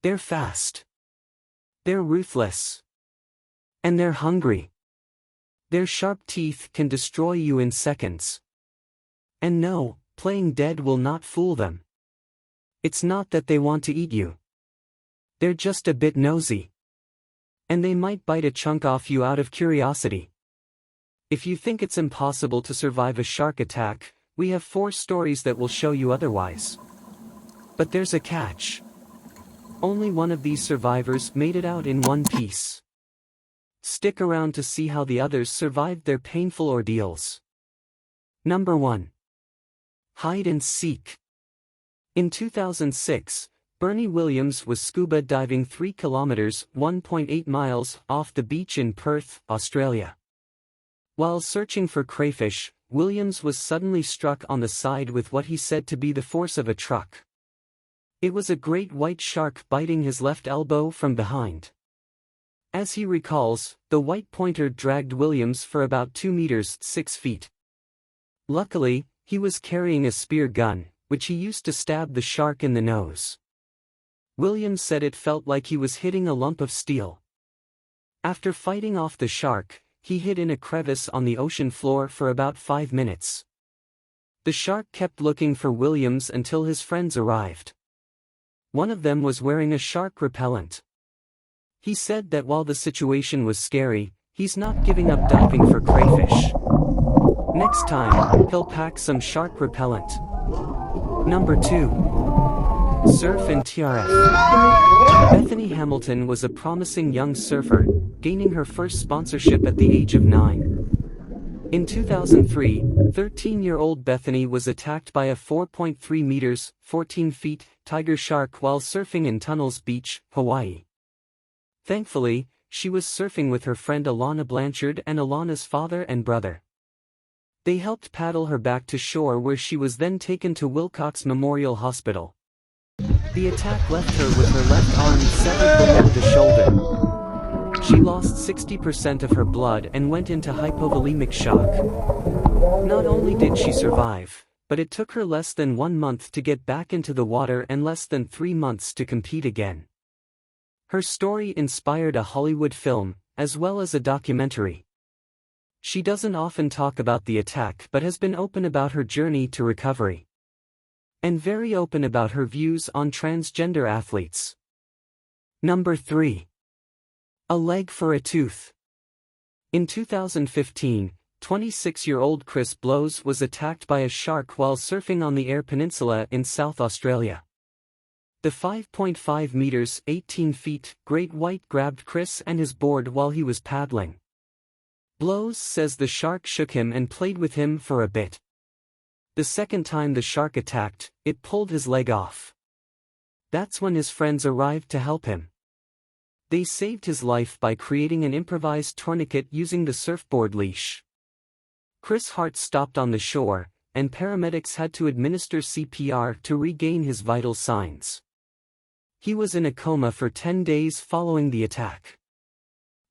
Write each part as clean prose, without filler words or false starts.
They're fast. They're ruthless. And they're hungry. Their sharp teeth can destroy you in seconds. And no, playing dead will not fool them. It's not that they want to eat you. They're just a bit nosy. And they might bite a chunk off you out of curiosity. If you think it's impossible to survive a shark attack, we have 4 stories that will show you otherwise. But there's a catch. Only one of these survivors made it out in one piece. Stick around to see how the others survived their painful ordeals. Number 1. Hide and seek. In 2006, Bernie Williams was scuba diving 3 kilometers (1.8 miles) off the beach in Perth, Australia. While searching for crayfish, Williams was suddenly struck on the side with what he said to be the force of a truck. It was a great white shark biting his left elbow from behind. As he recalls, the white pointer dragged Williams for about 2 meters (6 feet). Luckily, he was carrying a spear gun, which he used to stab the shark in the nose. Williams said it felt like he was hitting a lump of steel. After fighting off the shark, he hid in a crevice on the ocean floor for about 5 minutes. The shark kept looking for Williams until his friends arrived. One of them was wearing a shark repellent. He said that while the situation was scary, he's not giving up diving for crayfish. Next time, he'll pack some shark repellent. Number 2. Surf and TRF. Bethany Hamilton was a promising young surfer, gaining her first sponsorship at the age of 9. In 2003, 13-year-old Bethany was attacked by a 4.3 meters (14 feet) tiger shark while surfing in Tunnels Beach, Hawaii. Thankfully, she was surfing with her friend Alana Blanchard and Alana's father and brother. They helped paddle her back to shore, where she was then taken to Wilcox Memorial Hospital. The attack left her with her left arm severed below the shoulder. She lost 60% of her blood and went into hypovolemic shock. Not only did she survive, but it took her less than 1 month to get back into the water and less than 3 months to compete again. Her story inspired a Hollywood film, as well as a documentary. She doesn't often talk about the attack but has been open about her journey to recovery. And very open about her views on transgender athletes. Number 3. A leg for a tooth. In 2015, 26-year-old Chris Blows was attacked by a shark while surfing on the Eyre Peninsula in South Australia. The 5.5 meters (18 feet) great white grabbed Chris and his board while he was paddling. Blows says the shark shook him and played with him for a bit. The second time the shark attacked, it pulled his leg off. That's when his friends arrived to help him. They saved his life by creating an improvised tourniquet using the surfboard leash. Chris' heart stopped on the shore, and paramedics had to administer CPR to regain his vital signs. He was in a coma for 10 days following the attack.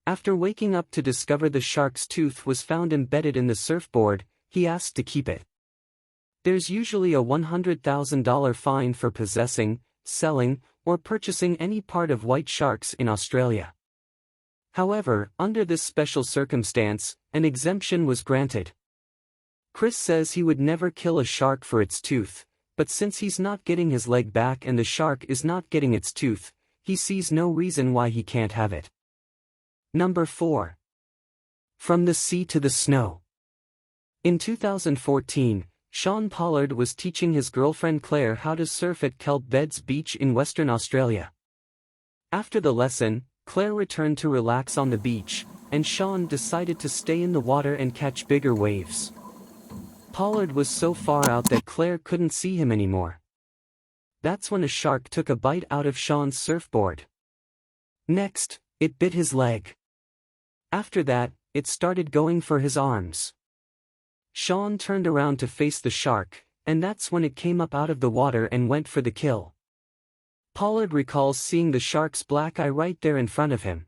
After waking up to discover the shark's tooth was found embedded in the surfboard, he asked to keep it. There's usually a $100,000 fine for possessing, selling, or purchasing any part of white sharks in Australia. However, under this special circumstance, an exemption was granted. Chris says he would never kill a shark for its tooth, but since he's not getting his leg back and the shark is not getting its tooth, he sees no reason why he can't have it. Number 4. From the sea to the snow. In 2014, Sean Pollard was teaching his girlfriend Claire how to surf at Kelp Beds Beach in Western Australia. After the lesson, Claire returned to relax on the beach, and Sean decided to stay in the water and catch bigger waves. Pollard was so far out that Claire couldn't see him anymore. That's when a shark took a bite out of Sean's surfboard. Next, it bit his leg. After that, it started going for his arms. Sean turned around to face the shark, and that's when it came up out of the water and went for the kill. Pollard recalls seeing the shark's black eye right there in front of him.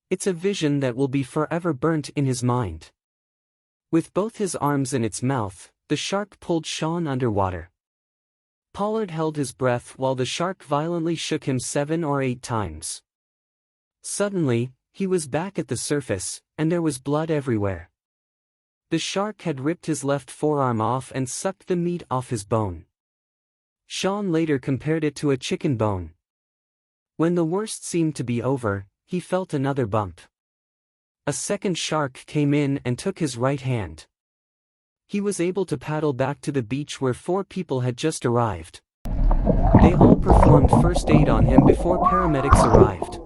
It's a vision that will be forever burnt in his mind. With both his arms in its mouth, the shark pulled Sean underwater. Pollard held his breath while the shark violently shook him 7 or 8 times. Suddenly, he was back at the surface, and there was blood everywhere. The shark had ripped his left forearm off and sucked the meat off his bone. Sean later compared it to a chicken bone. When the worst seemed to be over, he felt another bump. A second shark came in and took his right hand. He was able to paddle back to the beach where 4 people had just arrived. They all performed first aid on him before paramedics arrived.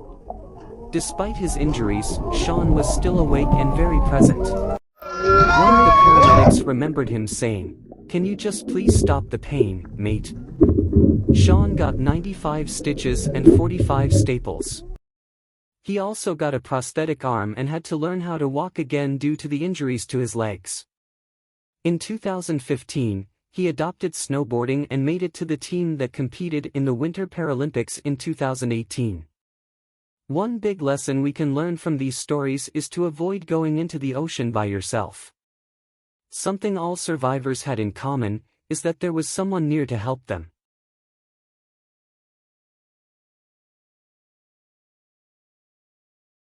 Despite his injuries, Sean was still awake and very present. One of the paramedics remembered him saying, "Can you just please stop the pain, mate?" Sean got 95 stitches and 45 staples. He also got a prosthetic arm and had to learn how to walk again due to the injuries to his legs. In 2015, he adopted snowboarding and made it to the team that competed in the Winter Paralympics in 2018. One big lesson we can learn from these stories is to avoid going into the ocean by yourself. Something all survivors had in common is that there was someone near to help them.